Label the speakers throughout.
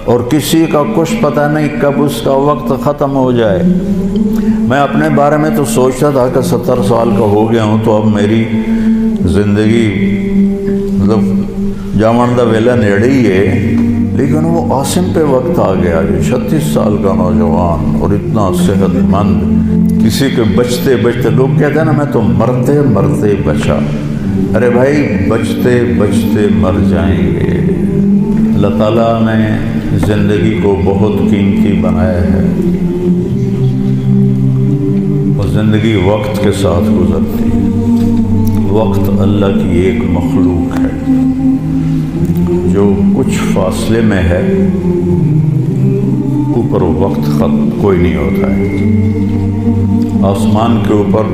Speaker 1: اور کسی کا کچھ پتہ نہیں کب اس کا وقت ختم ہو جائے۔ میں اپنے بارے میں تو سوچتا تھا کہ 70 سال کا ہو گیا ہوں تو اب میری زندگی مطلب جامن دا ویلا نیڑے ہی ہے، لیکن وہ عاصم پہ وقت آ گیا جو 36 سال کا نوجوان اور اتنا صحت مند، کسی کے بچتے بچتے، لوگ کہتے ہیں نا میں تو مرتے مرتے بچا، ارے بھائی بچتے بچتے مر جائیں گے۔ اللہ تعالیٰ نے زندگی کو بہت قیمتی بنایا ہے اور زندگی وقت کے ساتھ گزرتی ہے۔ وقت اللہ کی ایک مخلوق ہے جو کچھ فاصلے میں ہے، اوپر وقت کوئی نہیں ہوتا ہے۔ آسمان کے اوپر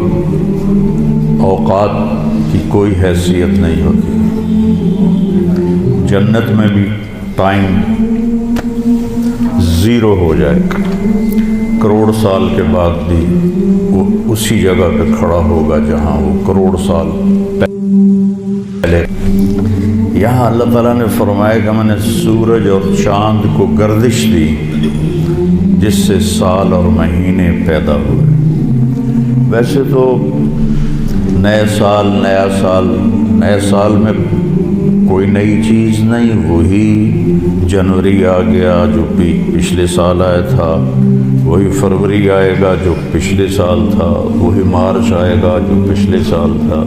Speaker 1: اوقات کی کوئی حیثیت نہیں ہوتی۔ جنت میں بھی ٹائم زیرو ہو جائے، کروڑ سال کے بعد بھی وہ اسی جگہ پہ کھڑا ہوگا جہاں وہ کروڑ سال پہلے۔ یہاں اللہ تعالیٰ نے فرمایا کہ میں نے سورج اور چاند کو گردش دی جس سے سال اور مہینے پیدا ہوئے۔ ویسے تو نئے سال میں کوئی نئی چیز نہیں، وہی جنوری آ گیا جو پچھلے سال آیا تھا، وہی فروری آئے گا جو پچھلے سال تھا، وہی مارچ آئے گا جو پچھلے سال تھا،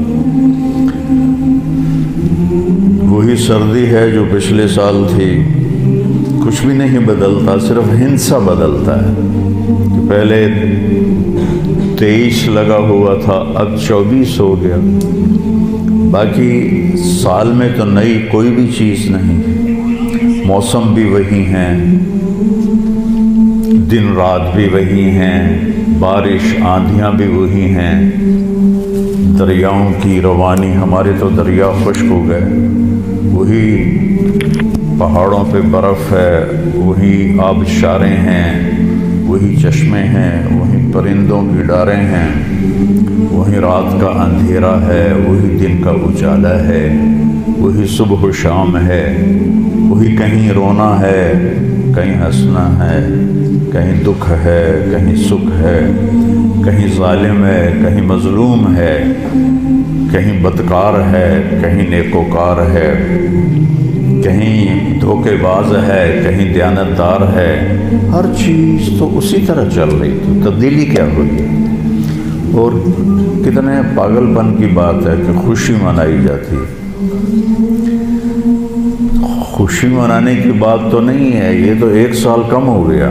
Speaker 1: وہی سردی ہے جو پچھلے سال تھی۔ کچھ بھی نہیں بدلتا، صرف ہندسہ بدلتا ہے کہ پہلے 23 لگا ہوا تھا اب 24 ہو گیا۔ باقی سال میں تو نئی کوئی بھی چیز نہیں، موسم بھی وہی ہیں، دن رات بھی وہی ہیں، بارش آندھیاں بھی وہی ہیں، دریاؤں کی روانی، ہمارے تو دریا خشک ہو گئے، وہی پہاڑوں پہ برف ہے، وہی آبشاریں ہیں، وہی چشمے ہیں، وہی پرندوں کی ڈاریں ہیں، وہی رات کا اندھیرا ہے، وہی دن کا اجالا ہے، وہی صبح و شام ہے، وہی کہیں رونا ہے، کہیں ہنسنا ہے، کہیں دکھ ہے، کہیں سکھ ہے، کہیں ظالم ہے، کہیں مظلوم ہے، کہیں بدکار ہے، کہیں نیکوکار ہے، کہیں دھوکے باز ہے، کہیں دیانتدار ہے۔ ہر چیز تو اسی طرح چل رہی تھی، تبدیلی کیا ہوئی؟ اور کتنے پاگل پن کی بات ہے کہ خوشی منائی جاتی ہے۔ خوشی منانے کی بات تو نہیں ہے، یہ تو 1 سال کم ہو گیا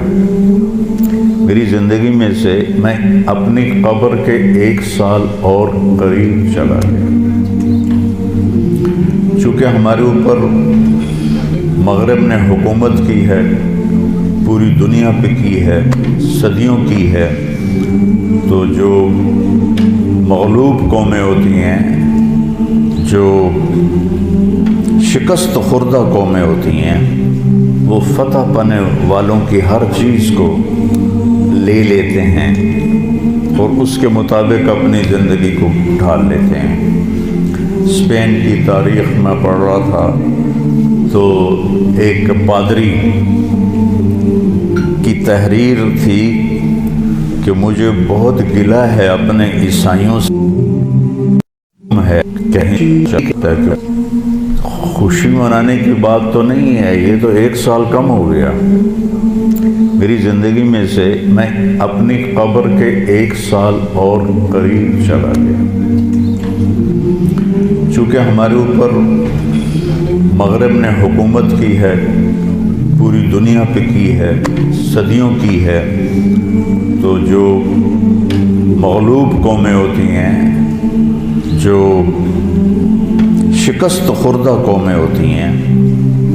Speaker 1: میری زندگی میں سے، میں اپنی قبر کے 1 سال اور قریب چلا گیا۔ چونکہ ہمارے اوپر مغرب نے حکومت کی ہے، پوری دنیا پہ کی ہے، صدیوں کی ہے، تو جو مغلوب قومیں ہوتی ہیں، جو شکست خوردہ قومیں ہوتی ہیں، وہ فتح پانے والوں کی ہر چیز کو لے لیتے ہیں اور اس کے مطابق اپنی زندگی کو ڈھال لیتے ہیں۔ اسپین کی تاریخ میں پڑھ رہا تھا تو ایک پادری کی تحریر تھی کہ مجھے بہت گلہ ہے اپنے عیسائیوں سے، ہے کہیں خوشی منانے کی بات تو نہیں ہے، یہ تو 1 سال کم ہو گیا میری زندگی میں سے، میں اپنی قبر کے 1 سال اور قریب چلا گیا۔ چونکہ ہمارے اوپر مغرب نے حکومت کی ہے، پوری دنیا پہ کی ہے، صدیوں کی ہے، تو جو مغلوب قومیں ہوتی ہیں، جو شکست خوردہ قومیں ہوتی ہیں،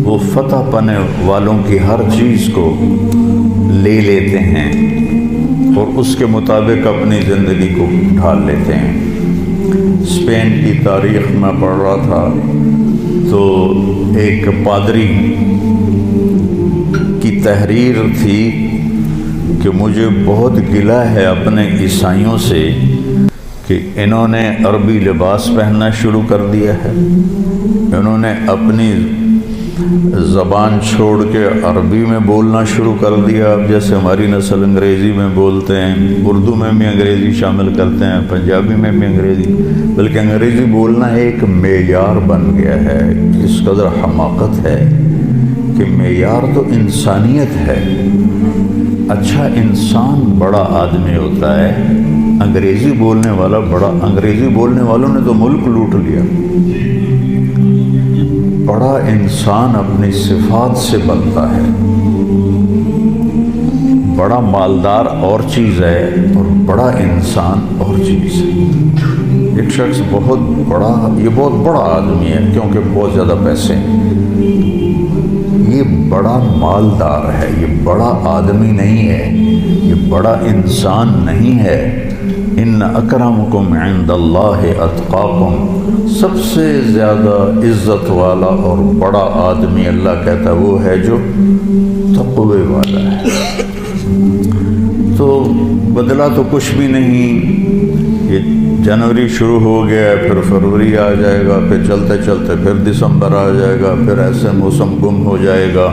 Speaker 1: وہ فتح پانے والوں کی ہر چیز کو لے لیتے ہیں اور اس کے مطابق اپنی زندگی کو ڈھال لیتے ہیں۔ اسپین کی تاریخ میں پڑھ رہا تھا تو ایک پادری کی تحریر تھی کہ مجھے بہت گلہ ہے اپنے عیسائیوں سے کہ انہوں نے عربی لباس پہننا شروع کر دیا ہے، انہوں نے اپنی زبان چھوڑ کے عربی میں بولنا شروع کر دیا. اب جیسے ہماری نسل انگریزی میں بولتے ہیں، اردو میں بھی انگریزی شامل کرتے ہیں، پنجابی میں بھی انگریزی، بلکہ انگریزی بولنا ایک معیار بن گیا ہے. اس قدر حماقت ہے کہ معیار تو انسانیت ہے. اچھا انسان بڑا آدمی ہوتا ہے، انگریزی بولنے والا بڑا. انگریزی بولنے والوں نے تو ملک لوٹ لیا. بڑا انسان اپنی صفات سے بنتا ہے. بڑا مالدار اور چیز ہے اور بڑا انسان اور چیز ہے. ایک شخص بہت بڑا، یہ بہت بڑا آدمی ہے کیونکہ بہت زیادہ پیسے ہیں، یہ بڑا مالدار ہے، یہ بڑا آدمی نہیں ہے، یہ بڑا انسان نہیں ہے. ان اکرمکم عند اللہ اتقاکم، سب سے زیادہ عزت والا اور بڑا آدمی اللہ کہتا ہے وہ ہے جو تقوی والا ہے. تو بدلا تو کچھ بھی نہیں. یہ جنوری شروع ہو گیا ہے، پھر فروری آ جائے گا، پھر چلتے چلتے پھر دسمبر آ جائے گا، پھر ایسے موسم گم ہو جائے گا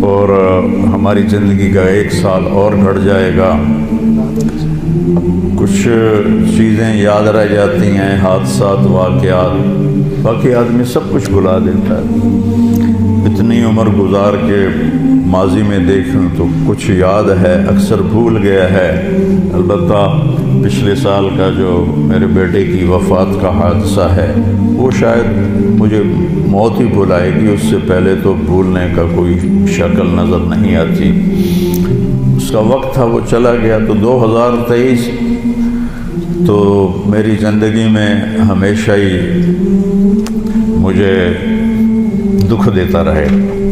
Speaker 1: اور ہماری زندگی کا ایک سال اور گھٹ جائے گا. کچھ چیزیں یاد رہ جاتی ہیں، حادثات، واقعات، باقی آدمی سب کچھ بھلا دیتا ہے. اتنی عمر گزار کے ماضی میں دیکھوں تو کچھ یاد ہے، اکثر بھول گیا ہے. البتہ پچھلے سال کا جو میرے بیٹے کی وفات کا حادثہ ہے وہ شاید مجھے موت ہی بھلائے گی، اس سے پہلے تو بھولنے کا کوئی شکل نظر نہیں آتی. اس کا وقت تھا، وہ چلا گیا. تو 2023 تو میری زندگی میں ہمیشہ ہی مجھے دکھ دیتا رہے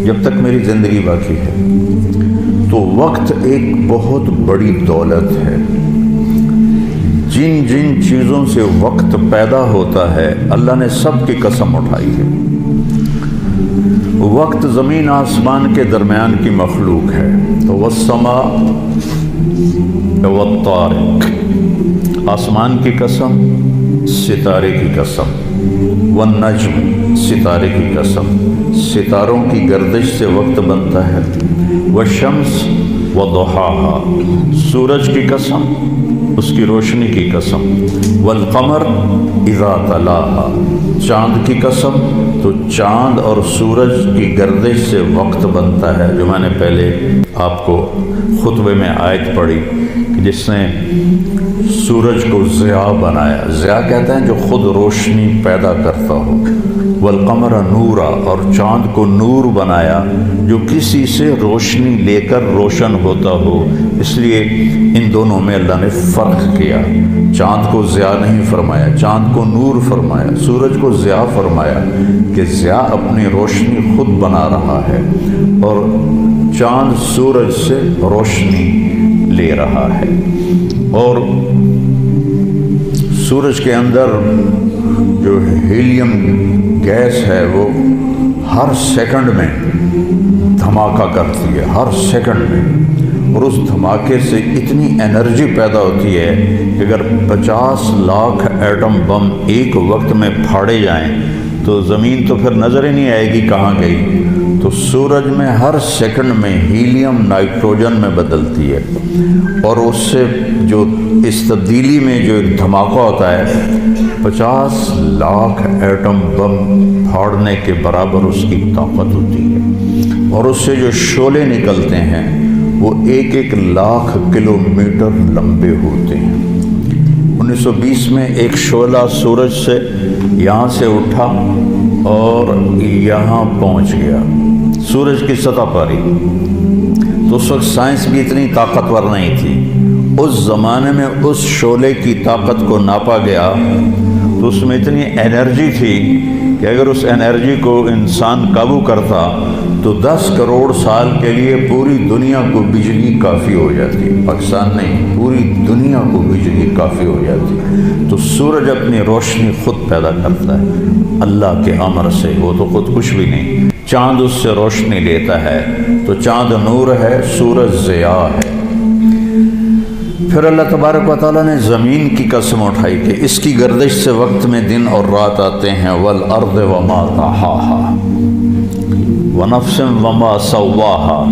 Speaker 1: جب تک میری زندگی باقی ہے. تو وقت ایک بہت بڑی دولت ہے. جن جن چیزوں سے وقت پیدا ہوتا ہے اللہ نے سب کی قسم اٹھائی ہے. وقت زمین آسمان کے درمیان کی مخلوق ہے. تو والسماء والطارق، آسمان کی قسم، ستارے کی قسم، والنجم، ستارے کی قسم، ستاروں کی گردش سے وقت بنتا ہے. والشمس وضحاها، سورج کی قسم، اس کی روشنی کی قسم. والقمر اذا تلاہا، چاند کی قسم. تو چاند اور سورج کی گردش سے وقت بنتا ہے، جو میں نے پہلے آپ کو خطبے میں آیت پڑھی کہ جس نے سورج کو ضیاء بنایا. ضیاء کہتے ہیں جو خود روشنی پیدا کرتا ہو. والقمر نورا، اور چاند کو نور بنایا جو کسی سے روشنی لے کر روشن ہوتا ہو. اس لیے ان دونوں میں اللہ نے فرق کیا. چاند کو ضیاء نہیں فرمایا، چاند کو نور فرمایا. سورج کو ضیاء فرمایا کہ ضیاء اپنی روشنی خود بنا رہا ہے اور چاند سورج سے روشنی لے رہا ہے. اور سورج کے اندر جو ہیلیم گیس ہے وہ ہر سیکنڈ میں دھماکہ کرتی ہے، ہر سیکنڈ میں. اور اس دھماکے سے اتنی انرجی پیدا ہوتی ہے کہ اگر 50 لاکھ ایٹم بم ایک وقت میں پھاڑے جائیں تو زمین تو پھر نظر ہی نہیں آئے گی کہاں گئی. تو سورج میں ہر سیکنڈ میں ہیلیم نائٹروجن میں بدلتی ہے اور اس سے جو اس تبدیلی میں جو ایک دھماکہ ہوتا ہے 50 لاکھ ایٹم بم پھاڑنے کے برابر اس کی طاقت ہوتی ہے. اور اس سے جو شعلے نکلتے ہیں وہ 1-1 لاکھ کلومیٹر لمبے ہوتے ہیں. 1920 میں ایک شعلہ سورج سے یہاں سے اٹھا اور یہاں پہنچ گیا سورج کی سطح پر ہی. تو اس وقت سائنس بھی اتنی طاقتور نہیں تھی. اس زمانے میں اس شعلے کی طاقت کو ناپا گیا تو اس میں اتنی انرجی تھی کہ اگر اس انرجی کو انسان قابو کرتا تو 10 کروڑ سال کے لیے پوری دنیا کو بجلی کافی ہو جاتی. پاکستان نہیں، پوری دنیا کو بجلی کافی ہو جاتی. تو سورج اپنی روشنی خود پیدا کرتا ہے اللہ کے امر سے، وہ تو خود کچھ بھی نہیں. چاند اس سے روشنی لیتا ہے تو چاند نور ہے، سورج ضیاء ہے. پھر اللہ تبارک و تعالیٰ نے زمین کی قسم اٹھائی کہ اس کی گردش سے وقت میں دن اور رات آتے ہیں. والارض وما طحاها، ونفس وما سواہا،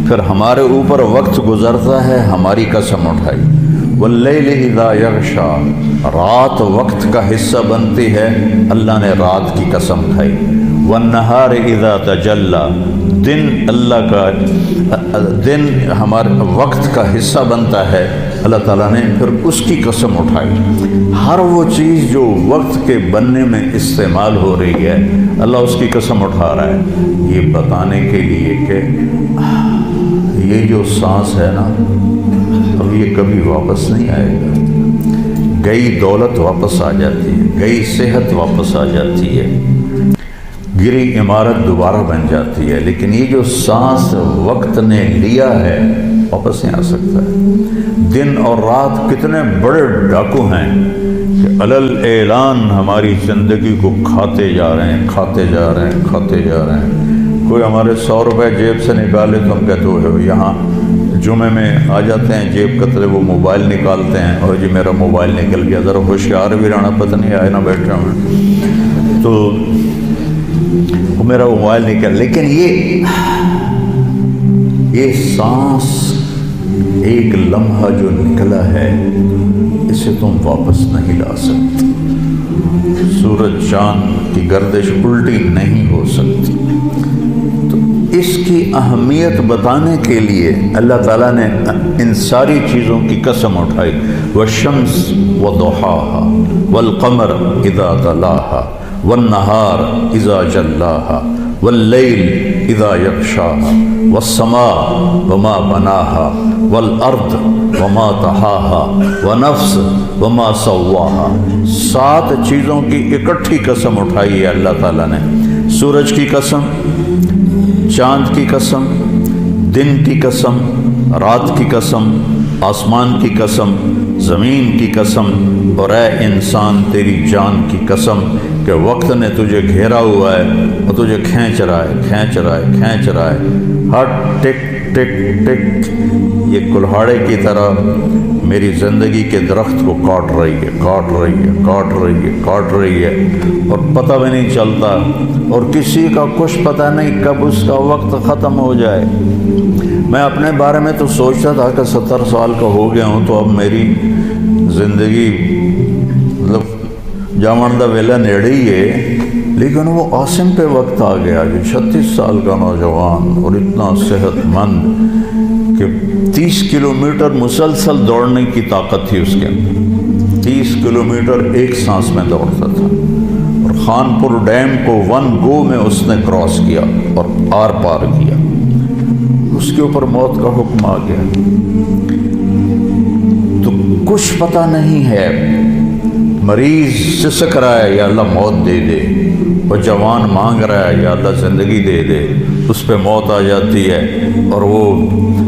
Speaker 1: پھر ہمارے اوپر وقت گزرتا ہے، ہماری قسم اٹھائی، واللیل اذا یغشا، رات وقت کا حصہ بنتی ہے، اللہ نے رات کی قسم کھائی، والنہار اذا تجلی، دن اللہ کا دن ہمارے وقت کا حصہ بنتا ہے، اللہ تعالیٰ نے پھر اس کی قسم اٹھائی۔ ہر وہ چیز جو وقت کے بننے میں استعمال ہو رہی ہے، اللہ اس کی قسم اٹھا رہا ہے، یہ بتانے کے لیے کہ یہ جو سانس ہے نا، اب یہ کبھی واپس نہیں آئے گا۔ گئی دولت واپس آ جاتی ہے، گئی صحت واپس آ جاتی ہے، گری عمارت دوبارہ بن جاتی ہے، لیکن یہ جو سانس وقت نے لیا ہے واپس نہیں آ سکتا ہے۔ دن اور رات کتنے بڑے ڈاکو ہیں کہ علل اعلان ہماری زندگی کو کھاتے جا رہے ہیں، کھاتے جا رہے ہیں، کھاتے جا رہے ہیں۔ کوئی ہمارے 100 روپے جیب سے نکالے تو ہم کہتے ہو یہاں جمعے میں آ جاتے ہیں، جیب کترے وہ موبائل نکالتے ہیں، اور جی میرا موبائل نکل گیا، ذرا ہوشیار بھی رہنا، پتہ نہیں آئے نہ بیٹھے ہوں تو وہ میرا موبائل نکل، لیکن یہ سانس ایک لمحہ جو نکلا ہے اسے تم واپس نہیں لا سکتے۔ سورج چاند کی گردش الٹی نہیں ہو سکتی۔ تو اس کی اہمیت بتانے کے لیے اللہ تعالیٰ نے ان ساری چیزوں کی قسم اٹھائی، والشمس وضحاها والقمر اذا تلاها والنهار اذا جلاها واللیل اذا یغشاها والسماء وما بناها والارض وما طحاها ونفس وما سواها۔ 7 چیزوں کی اکٹھی قسم اٹھائی ہے اللہ تعالیٰ نے، سورج کی قسم، چاند کی قسم، دن کی قسم، رات کی قسم، آسمان کی قسم، زمین کی قسم، اور اے انسان تیری جان کی قسم کہ وقت نے تجھے گھیرا ہوا ہے اور تجھے کھینچ رہا ہے، کھینچ رہا ہے، کھینچ رہا ہے، ہر ٹک ٹک ٹک یہ کلہاڑے کی طرح میری زندگی کے درخت کو کاٹ رہی ہے، کاٹ رہی ہے، کاٹ رہی ہے، کاٹ رہی ہے، اور پتہ بھی نہیں چلتا، اور کسی کا کچھ پتہ نہیں کب اس کا وقت ختم ہو جائے۔ میں اپنے بارے میں تو سوچتا تھا کہ 70 سال کا ہو گیا ہوں تو اب میری زندگی مطلب جامن دا ویلا نیڑے ہی ہے، لیکن وہ عاصم پہ وقت آ گیا جو 36 سال کا نوجوان اور اتنا صحت مند کہ 30 کلومیٹر مسلسل دوڑنے کی طاقت تھی اس کے اندر، 30 کلومیٹر ایک سانس میں دوڑتا تھا، اور خانپور ڈیم کو 1 گو میں اس نے کراس کیا اور آر پار کیا، اس کے اوپر موت کا حکم آ گیا۔ تو کچھ پتہ نہیں ہے، مریض سسک رہا ہے یا اللہ موت دے دے، وہ جوان مانگ رہا ہے یا اللہ زندگی دے دے، اس پہ موت آ جاتی ہے۔ اور وہ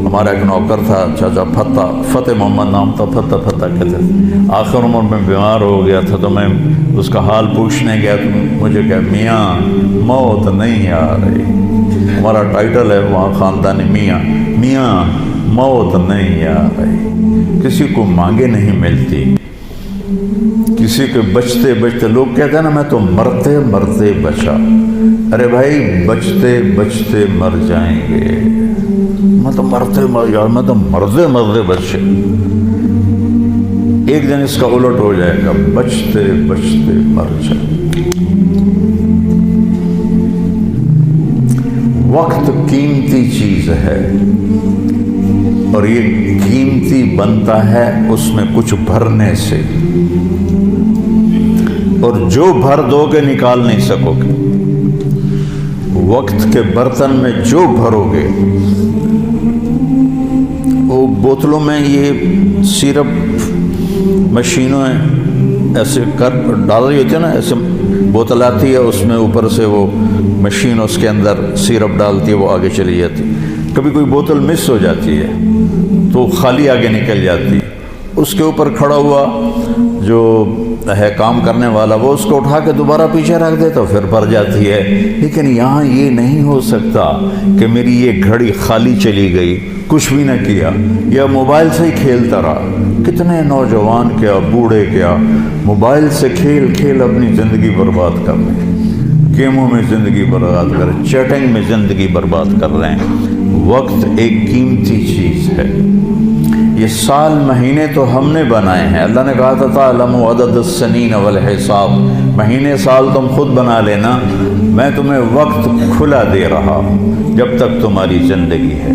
Speaker 1: ہمارا ایک نوکر تھا چاچا فتح محمد نام تھا، فتح کہتے تھے، آخر عمر میں بیمار ہو گیا تھا، تو میں اس کا حال پوچھنے گیا تو مجھے کہا میاں موت نہیں آ رہی، ہمارا ٹائٹل ہے وہاں خاندانی میاں موت نہیں آ رہی، کسی کو مانگے نہیں ملتی، کسی کے بچتے بچتے، لوگ کہتے ہیں نا میں تو مرتے مرتے بچا، ارے بھائی بچتے بچتے مر جائیں گے، میں تو مرتے مرتے بچے، ایک دن اس کا الٹ ہو جائے گا، بچتے بچتے مر جائیں۔ وقت قیمتی چیز ہے، اور یہ قیمتی بنتا ہے اس میں کچھ بھرنے سے، اور جو بھر دو گے نکال نہیں سکو گے۔ وقت کے برتن میں جو بھرو گے، وہ بوتلوں میں یہ سیرپ مشینوں ایسے کر ڈال رہی ہوتی ہے نا، ایسے بوتل آتی ہے، اس میں اوپر سے وہ مشین اس کے اندر سیرپ ڈالتی ہے، وہ آگے چلی جاتی، کبھی کوئی بوتل مس ہو جاتی ہے تو خالی آگے نکل جاتی، اس کے اوپر کھڑا ہوا جو ہے کام کرنے والا، وہ اس کو اٹھا کے دوبارہ پیچھے رکھ دے تو پھر بھر جاتی ہے۔ لیکن یہاں یہ نہیں ہو سکتا کہ میری یہ گھڑی خالی چلی گئی، کچھ بھی نہ کیا، یا موبائل سے ہی کھیلتا رہا۔ کتنے نوجوان کیا بوڑھے کیا موبائل سے کھیل کھیل اپنی زندگی برباد کر لیں۔ گیموں میں زندگی برباد کر رہے ہیں، چیٹنگ میں زندگی برباد کر رہے ہیں۔ وقت ایک قیمتی چیز ہے۔ یہ سال مہینے تو ہم نے بنائے ہیں، اللہ نے کہا تھا تعلموا عدد السنین والحساب، مہینے سال تم خود بنا لینا، میں تمہیں وقت کھلا دے رہا ہوں جب تک تمہاری زندگی ہے۔